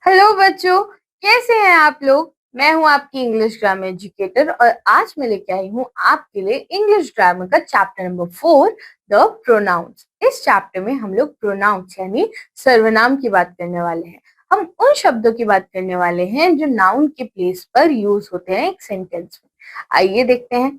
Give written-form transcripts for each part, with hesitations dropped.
Hello बच्चों, कैसे हैं आप लोग। मैं हूं आपकी इंग्लिश ग्रामर एजुकेटर और आज मैं लेके आई हूं आपके लिए इंग्लिश ग्रामर का चैप्टर नंबर 4 द प्रोनाउंस। इस चैप्टर में हम लोग प्रोनाउंस यानी सर्वनाम की बात करने वाले हैं। हम उन शब्दों की बात करने वाले हैं जो नाउन के प्लेस पर यूज होते हैं एक सेंटेंस में। आइए देखते हैं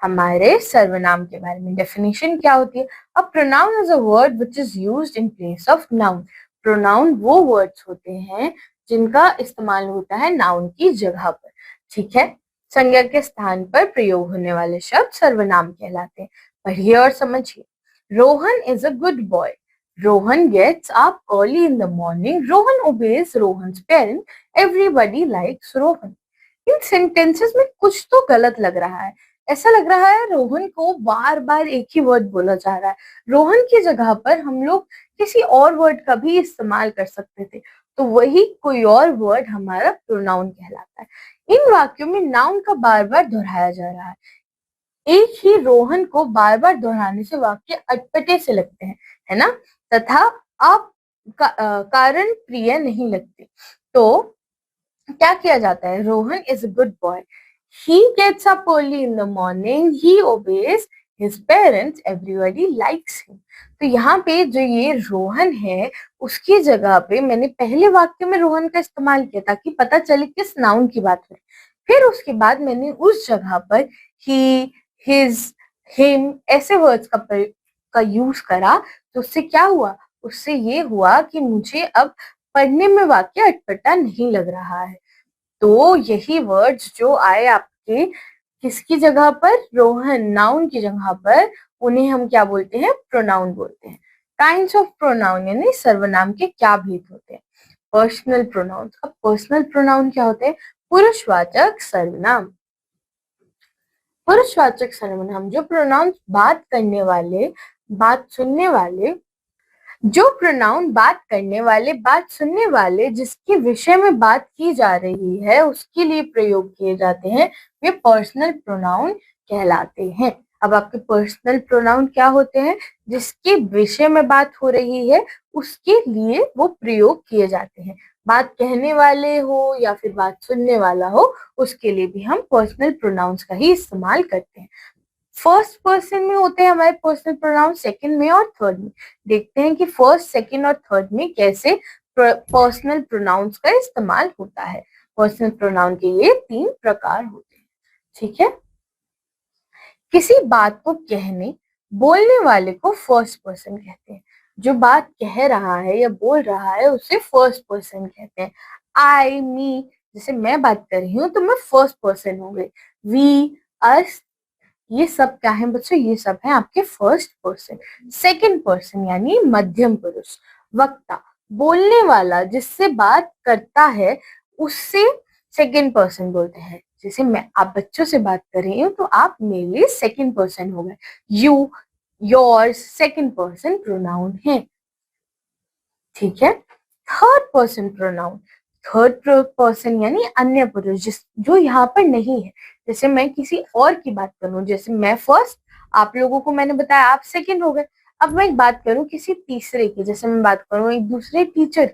हमारे सर्वनाम के बारे में। डेफिनेशन क्या होती है। A pronoun is a word which is used in place of noun. Pronoun वो वर्ड्स होते हैं जिनका इस्तेमाल होता है नाउन की जगह पर। ठीक है, संज्ञा के स्थान पर प्रयोग होने वाले शब्द सर्वनाम कहलाते हैं। पढ़िए और समझिए। Rohan is a good boy. Rohan gets up early in the morning. Rohan obeys Rohan's parent. Everybody likes Rohan. इन सेंटेंसेस में कुछ तो गलत लग रहा है। ऐसा लग रहा है रोहन को बार बार एक ही वर्ड बोला जा रहा है। रोहन की जगह पर हम लोग किसी और वर्ड का भी इस्तेमाल कर सकते थे, तो वही कोई और वर्ड हमारा प्रोनाउन कहलाता है। इन वाक्यों में नाउन का बार बार दोहराया जा रहा है। एक ही रोहन को बार बार दोहराने से वाक्य अटपटे से लगते हैं, है ना, तथा आप कारण प्रिय नहीं लगते। तो क्या किया जाता है। Rohan is a good boy. He gets up early in the morning. He obeys his parents. Everybody likes him. तो यहाँ पे जो ये रोहन है उसकी जगह पे मैंने पहले वाक्य में रोहन का इस्तेमाल किया ताकि पता चले किस नाउन की बात हो रही। फिर उसके बाद मैंने उस जगह पर ही, हिज, हिम ऐसे वर्ड्स का यूज करा। तो उससे क्या हुआ, उससे ये हुआ कि मुझे अब पढ़ने में वाक्य अटपटा नहीं लग रहा है। तो यही वर्ड्स जो आए आपके किसकी जगह पर, रोहन नाउन की जगह पर, उन्हें हम क्या बोलते हैं, प्रोनाउन बोलते हैं। काइंड्स ऑफ प्रोनाउन यानी सर्वनाम के क्या भेद होते हैं। Personal pronoun. अब पर्सनल प्रोनाउन क्या होते हैं। पुरुषवाचक सर्वनाम। पुरुषवाचक सर्वनाम जो प्रोनाउन बात करने वाले, बात सुनने वाले, जो प्रोनाउन बात करने वाले, बात सुनने वाले, जिसके विषय में बात की जा रही है उसके लिए प्रयोग किए जाते हैं, वे पर्सनल प्रोनाउन कहलाते हैं। अब आपके पर्सनल प्रोनाउन क्या होते हैं, जिसके विषय में बात हो रही है उसके लिए वो प्रयोग किए जाते हैं। बात कहने वाले हो या फिर बात सुनने वाला हो, उसके लिए भी हम पर्सनल प्रोनाउंस का ही इस्तेमाल करते हैं। फर्स्ट पर्सन में होते हैं हमारे पर्सनल प्रोनाउन, सेकंड में और थर्ड में। देखते हैं कि फर्स्ट, सेकंड और थर्ड में कैसे पर्सनल प्रोनाउंस का इस्तेमाल होता है। पर्सनल प्रोनाउन के ये 3 प्रकार होते हैं। ठीक है, किसी बात को कहने, बोलने वाले को फर्स्ट पर्सन कहते हैं। जो बात कह रहा है या बोल रहा है उसे फर्स्ट पर्सन कहते हैं। आई, मी, जैसे मैं बात कर रही हूँ तो मैं फर्स्ट पर्सन हो गई। वी, अस, ये सब क्या है बच्चों, ये सब है आपके फर्स्ट पर्सन। सेकंड पर्सन यानी मध्यम पुरुष। वक्ता, बोलने वाला, जिससे बात करता है उससे सेकंड पर्सन बोलते हैं। जैसे मैं, आप बच्चों से बात कर रही हूँ तो आप मेरे लिए सेकंड पर्सन हो गए। You, yours second person pronoun है। ठीक है, third person pronoun. Third person यानी अन्य पुरुष, जिस जो यहाँ पर नहीं है। जैसे मैं किसी और की बात करूं, जैसे मैं फर्स्ट, आप लोगों को मैंने बताया आप सेकंड हो गए। अब मैं एक बात करूं किसी तीसरे की, जैसे मैं बात करूं एक दूसरे टीचर की,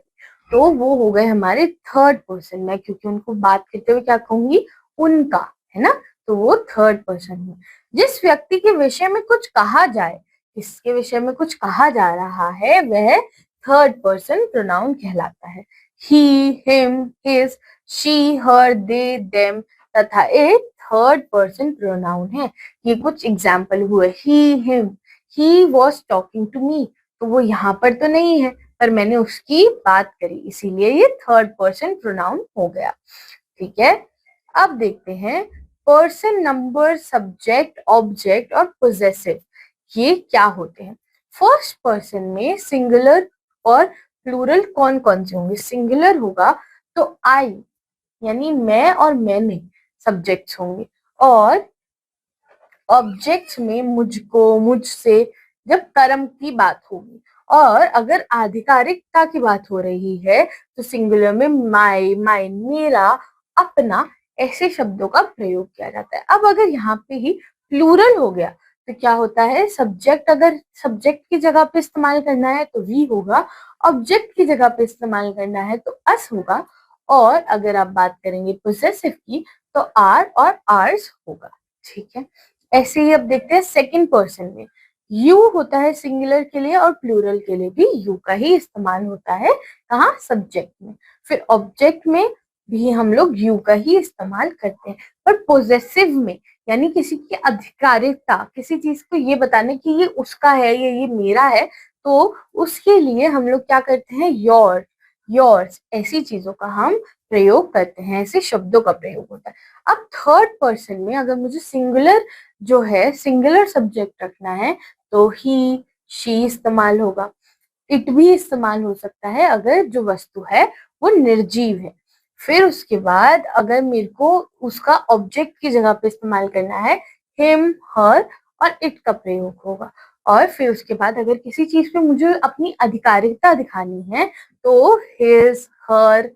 तो वो हो गए हमारे थर्ड पर्सन। मैं क्योंकि उनको बात करते हुए क्या कहूंगी, उनका, है ना, तो वो थर्ड पर्सन है। जिस व्यक्ति के विषय में कुछ कहा जाए, किसके विषय में कुछ कहा जा रहा है, वह थर्ड पर्सन प्रोनाउन कहलाता है। He, him, his, she, her, they, them तथा एक थर्ड पर्सन प्रोनाउन है। ये कुछ एग्जाम्पल हुए। He, him, he was talking to me, तो वो यहाँ पर तो नहीं है पर मैंने उसकी बात करी, इसीलिए ये थर्ड पर्सन प्रोनाउन हो गया। ठीक है, अब देखते हैं पर्सन, नंबर, सब्जेक्ट, ऑब्जेक्ट और पोजेसिव ये क्या होते हैं। फर्स्ट पर्सन में सिंगुलर और प्लूरल कौन कौन से होंगे। सिंगुलर होगा तो आई यानी मैं और मैंने सब्जेक्ट्स होंगे, और ऑब्जेक्ट्स में मुझको, मुझसे, जब कर्म की बात होगी। और अगर आधिकारिकता की बात हो रही है तो सिंगुलर में माई, माइन, मेरा, अपना, ऐसे शब्दों का प्रयोग किया जाता है। अब अगर यहाँ पे ही प्लूरल हो गया तो क्या होता है, सब्जेक्ट अगर सब्जेक्ट की जगह पे इस्तेमाल करना है तो वी होगा, ऑब्जेक्ट की जगह पे इस्तेमाल करना है तो अस होगा, और अगर आप बात करेंगे पोजेसिव की तो आर और आर्स होगा। ठीक है, ऐसे ही अब देखते हैं सेकंड पर्सन में। यू होता है सिंगुलर के लिए और प्लूरल के लिए भी यू का ही इस्तेमाल होता है, कहाँ, सब्जेक्ट में। फिर ऑब्जेक्ट में भी हम लोग यू का ही इस्तेमाल करते हैं, पर पोजेसिव में यानी किसी की अधिकारिता, किसी चीज को ये बताने की ये उसका है, ये मेरा है, तो उसके लिए हम लोग क्या करते हैं, योर, योर्स, ऐसी चीजों का हम प्रयोग करते हैं, ऐसे शब्दों का प्रयोग होता है। अब थर्ड पर्सन में अगर मुझे सिंगुलर जो है, सिंगुलर सब्जेक्ट रखना है तो ही, शी इस्तेमाल होगा। इट भी इस्तेमाल हो सकता है अगर जो वस्तु है वो निर्जीव है। फिर उसके बाद अगर मेरे को उसका ऑब्जेक्ट की जगह पे इस्तेमाल करना है, हिम, हर और इट का प्रयोग होगा। और फिर उसके बाद अगर किसी चीज पे मुझे अपनी अधिकारिता दिखानी है तो हिज, हर,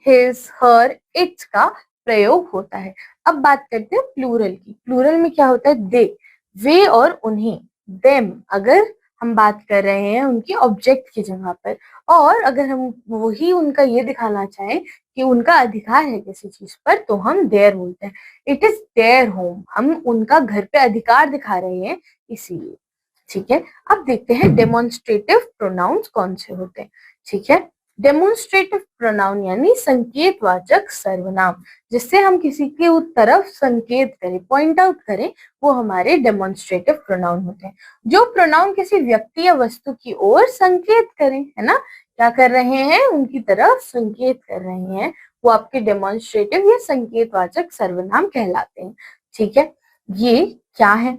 इट्स का प्रयोग होता है। अब बात करते हैं प्लूरल की। प्लूरल में क्या होता है, दे, वे और उन्हें, देम, अगर हम बात कर रहे हैं उनके ऑब्जेक्ट की जगह पर। और अगर हम वही उनका ये दिखाना चाहें कि उनका अधिकार है किसी चीज पर तो हम देयर बोलते हैं, इट इज देयर होम, हम उनका घर पे अधिकार दिखा रहे हैं इसीलिए। ठीक है, अब देखते हैं डेमोन्स्ट्रेटिव प्रोनाउंस कौन से होते हैं। ठीक है, डेमोन्स्ट्रेटिव प्रोनाउन यानी संकेतवाचक सर्वनाम, जिससे हम किसी के तरफ संकेत करें, पॉइंट आउट करें, वो हमारे डेमोन्स्ट्रेटिव प्रोनाउन होते हैं। जो प्रोनाउन किसी व्यक्ति या वस्तु की ओर संकेत करें, है ना, क्या कर रहे हैं, उनकी तरफ संकेत कर रहे हैं, वो आपके डेमोन्स्ट्रेटिव या संकेतवाचक सर्वनाम कहलाते हैं। ठीक है, ये क्या है,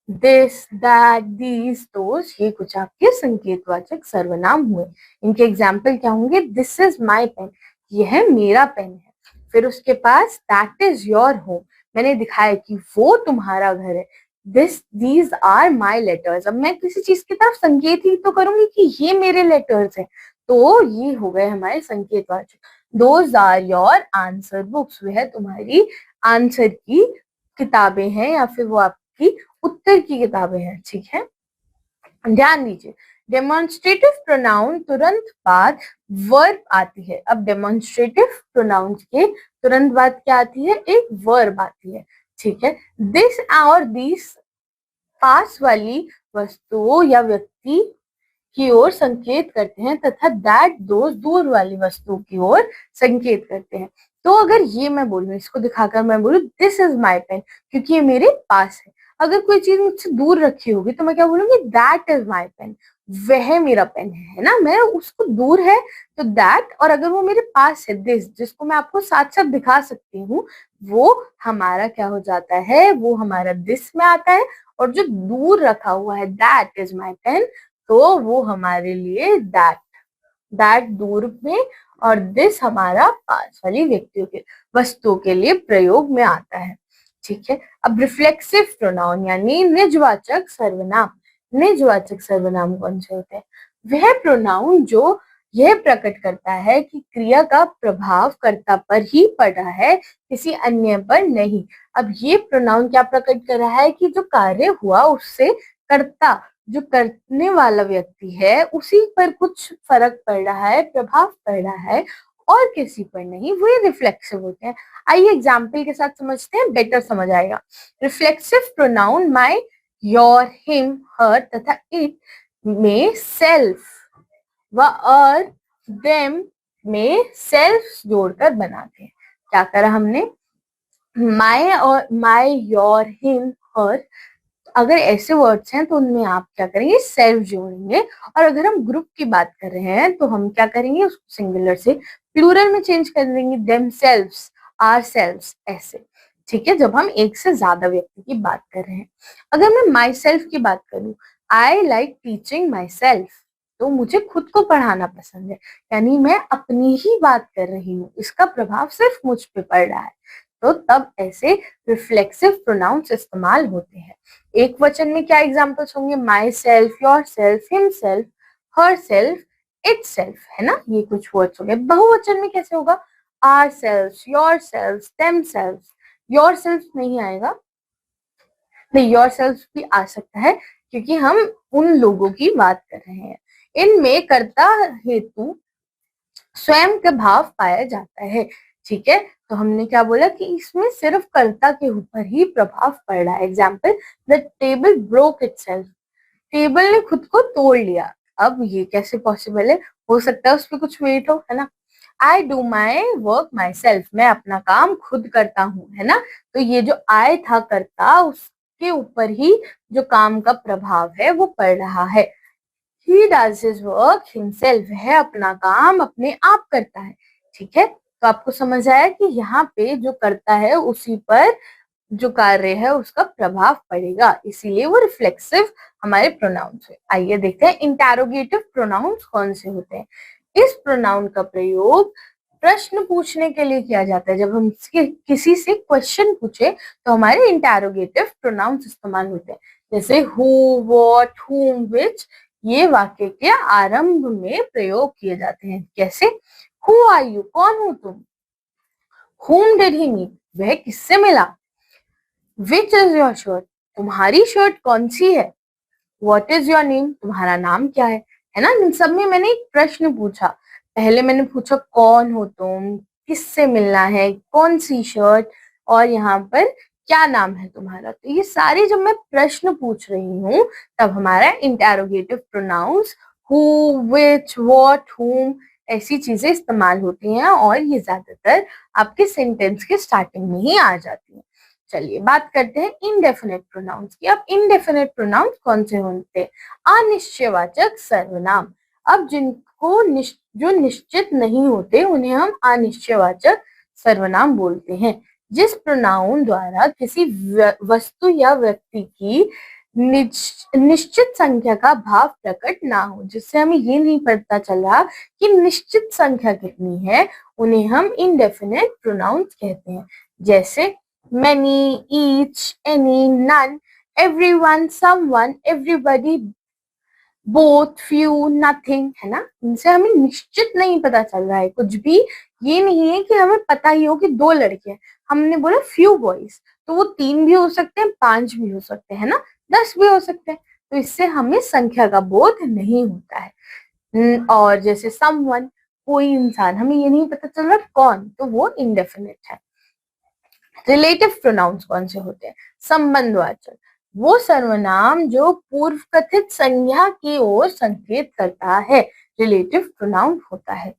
दिस, दैट, दीज, दोस, ये कुछ आपके संकेतवाचक सर्वनाम हुए। इनके एग्जाम्पल क्या होंगे, दिस इज माई पेन, यह मेरा पेन है। फिर उसके पास दैट इज योर होम, मैंने दिखाया कि वो तुम्हारा घर है। दीज आर माई लेटर्स, अब मैं किसी चीज की तरफ संकेत ही तो करूंगी कि ये मेरे लेटर्स हैं, तो ये हो गए हमारे संकेतवाचक। Those are your answer books, वह तुम्हारी आंसर की किताबें हैं या फिर वो आपकी उत्तर की किताबें हैं। ठीक है, ध्यान दीजिए, डेमोन्स्ट्रेटिव प्रोनाउन तुरंत बाद वर्ब आती है। अब डेमोन्स्ट्रेटिव प्रोनाउन के तुरंत बाद क्या आती है, एक वर्ब आती है। ठीक है, दिस और दिस पास वाली वस्तुओं या व्यक्ति की ओर संकेत करते हैं तथा दैट दोस्त दूर वाली वस्तु की ओर संकेत करते हैं। तो अगर ये मैं बोलूं, इसको दिखाकर मैं बोलूं दिस इज माई पेन, क्योंकि ये मेरे पास है। अगर कोई चीज मुझसे दूर रखी होगी तो मैं क्या बोलूंगी, दैट इज माई पेन, वह मेरा पेन है ना, मैं उसको दूर है तो दैट, और अगर वो मेरे पास है दिस, जिसको मैं आपको साथ साथ दिखा सकती हूँ, वो हमारा क्या हो जाता है, वो हमारा दिस में आता है। और जो दूर रखा हुआ है दैट इज माई पेन, तो वो हमारे लिए दैट, दैट दूर में, और दिस हमारा पास वाली व्यक्तियों के, वस्तुओं के लिए प्रयोग में आता है। ठीक है, अब रिफ्लेक्सिव प्रोनाउन यानी निजवाचक सर्वनाम। निजवाचक सर्वनाम कौन से होते हैं, वह प्रोनाउन जो यह प्रकट करता है कि क्रिया का प्रभाव कर्ता पर ही पड़ा है, किसी अन्य पर नहीं। अब ये प्रोनाउन क्या प्रकट कर रहा है कि जो कार्य हुआ उससे कर्ता, जो करने वाला व्यक्ति है, उसी पर कुछ फर्क पड़ रहा है, प्रभाव पड़ रहा है, और किसी पर नहीं, वो रिफ्लेक्सिव होते हैं। आइए एग्जाम्पल के साथ समझते हैं, बेटर समझ आएगा। Reflexive pronoun my, your, him, her तथा इट में सेल्फ व अर, देम में सेल्फ जोड़कर बनाते हैं। क्या करा हमने, माई और माई, योर, हिम, हर, अगर ऐसे वर्ड्स हैं तो उनमें आप क्या करेंगे, सेल्फ जोड़ेंगे। और अगर हम ग्रुप की बात कर रहे हैं तो हम क्या करेंगे, उसको सिंगुलर से प्लूरल में चेंज कर देंगे, देम सेल्व्स, आर सेल्व्स, ऐसे। ठीक है, जब हम एक से ज्यादा व्यक्ति की बात कर रहे हैं। अगर मैं माई सेल्फ की बात करूं, I like teaching my self, तो मुझे खुद को पढ़ाना पसंद है, यानी मैं अपनी ही बात कर रही हूँ, इसका प्रभाव सिर्फ मुझ पे पड़ रहा है, तो तब ऐसे रिफ्लेक्सिव प्रोनाउंस इस्तेमाल होते हैं। एक वचन में क्या एग्जाम्पल्स होंगे, my self, your self, him self, her self, it self, है ना, ये कुछ वर्ड्स हो गए। बहुवचन में कैसे होगा, our self, your self, them self, your self नहीं आएगा, नहीं, योरसेल्फ भी आ सकता है क्योंकि हम उन लोगों की बात कर रहे हैं। इनमें कर्ता हेतु स्वयं का भाव पाया जाता है। ठीक है, तो हमने क्या बोला कि इसमें सिर्फ कर्ता के ऊपर ही प्रभाव पड़ रहा है। Example, the table broke itself, table ने खुद को तोड़ लिया। अब ये कैसे पॉसिबल है? हो सकता है उस पर कुछ वेट हो, है ना। I do my work my self, मैं अपना काम खुद करता हूँ, है ना। तो ये जो आई था करता, उसके ऊपर ही जो काम का प्रभाव है वो पड़ रहा है। He does his work himself, है अपना काम अपने आप करता है। ठीक है, तो आपको समझ आया कि यहाँ पे जो करता है उसी पर जो कार्य है उसका प्रभाव पड़ेगा, इसीलिए वो रिफ्लेक्सिव हमारे प्रोनाउंस है। आइए देखते हैं इंटेरोगेटिव प्रोनाउंस कौन से होते हैं। इस प्रोनाउन का प्रयोग प्रश्न पूछने के लिए किया जाता है। जब हम किसी से क्वेश्चन पूछे तो हमारे इंटेरोगेटिव प्रोनाउंस इस्तेमाल होते हैं, जैसे हु, व्हाट, हुम, विच। ये वाक्य के आरंभ में प्रयोग किए जाते हैं। कैसे? हु आर यू, कौन हो तुम। हुम डिड ही मीट, वह किससे मिला। विच इज योर शर्ट, तुम्हारी शर्ट कौन सी है। व्हाट इज योर नेम, तुम्हारा नाम क्या है ना। इन सब में मैंने एक प्रश्न पूछा। पहले मैंने पूछा कौन हो तुम, किससे मिलना है, कौन सी शर्ट, और यहाँ पर क्या नाम है तुम्हारा। तो ये सारे जब मैं प्रश्न पूछ रही हूँ तब हमारा interrogative pronounce who, which, what, हुम ऐसी चीजें इस्तेमाल होती हैं, और ये ज्यादातर आपके सेंटेंस के स्टार्टिंग में ही आ जाती हैं। चलिए बात करते हैं इनडेफिनेट प्रोनाउंस की। अब इनडेफिनेट प्रोनाउंस कौन से होते हैं? अनिश्चयवाचक सर्वनाम। अब जिनको जो निश्चित नहीं होते उन्हें हम अनिश्चयवाचक सर्वनाम बोलते हैं। जिस प्रोनाउन द्वारा किसी वस्तु या व्यक्ति की निश्चित संख्या का भाव प्रकट ना हो, जिससे हमें ये नहीं पता चला कि निश्चित संख्या कितनी है, उन्हें हम इनडेफिनेट प्रोनाउंस कहते हैं। जैसे many, each, any, none, everyone, someone, everybody, both, few, nothing, है ना। इनसे हमें निश्चित नहीं पता चल रहा है कुछ भी। ये नहीं है कि हमें पता ही हो कि 2 लड़के हैं, हमने बोला few boys, तो वो 3 भी हो सकते हैं, 5 भी हो सकते हैं ना, 10 भी हो सकते हैं। तो इससे हमें संख्या का बोध नहीं होता है। और जैसे someone, कोई इंसान, हमें ये नहीं पता चल रहा कौन, तो वो इंडेफिनिट है। रिलेटिव प्रोनाउंस कौन से होते हैं? संबंधवाचक, वो सर्वनाम जो पूर्व कथित संज्ञा की ओर संकेत करता है, रिलेटिव प्रोनाउन होता है।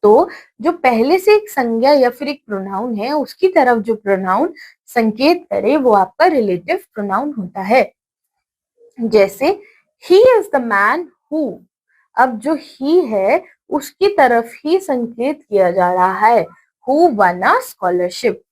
तो जो पहले से एक संज्ञा या फिर एक प्रोनाउन है उसकी तरफ जो प्रोनाउन संकेत करे वो आपका रिलेटिव प्रोनाउन होता है। जैसे he is the man who, अब जो ही है उसकी तरफ ही संकेत किया जा रहा है। हु वन अ स्कॉलरशिप,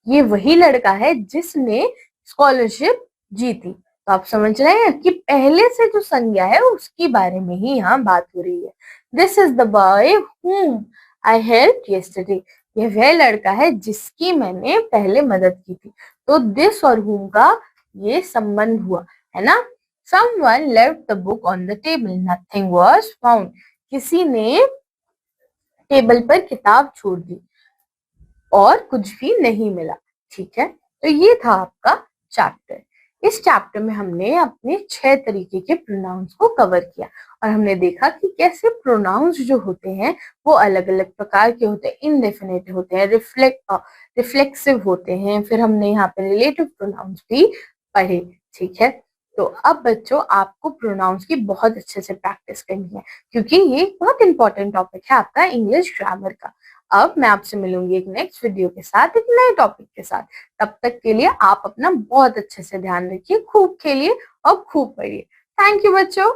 ये वही लड़का है जिसने स्कॉलरशिप जीती। तो आप समझ रहे हैं कि पहले से जो संज्ञा है उसके बारे में ही यहाँ बात हो रही है। This is the boy whom I help yesterday, ये वह लड़का है जिसकी मैंने पहले मदद की थी। तो दिस और whom का ये संबंध हुआ, है ना। someone left the book on the table, nothing was found, किसी ने टेबल पर किताब छोड़ दी और कुछ भी नहीं मिला। ठीक है, तो ये था आपका चैप्टर। इस चैप्टर में हमने अपने 6 तरीके के प्रोनाउंस को कवर किया और हमने देखा कि कैसे प्रोनाउंस जो होते हैं वो अलग अलग प्रकार के होते हैं। इनडेफिनेट होते हैं, रिफ्लेक्सिव होते हैं, फिर हमने यहाँ पे रिलेटिव प्रोनाउंस भी पढ़े। ठीक है, तो अब बच्चों आपको प्रोनाउंस की बहुत अच्छे से प्रैक्टिस करनी है क्योंकि ये बहुत इंपॉर्टेंट टॉपिक है आपका इंग्लिश ग्रामर का। अब मैं आपसे मिलूंगी एक नेक्स्ट वीडियो के साथ, एक नए टॉपिक के साथ। तब तक के लिए आप अपना बहुत अच्छे से ध्यान रखिए, खूब खेलिए और खूब पढ़िए। थैंक यू बच्चों।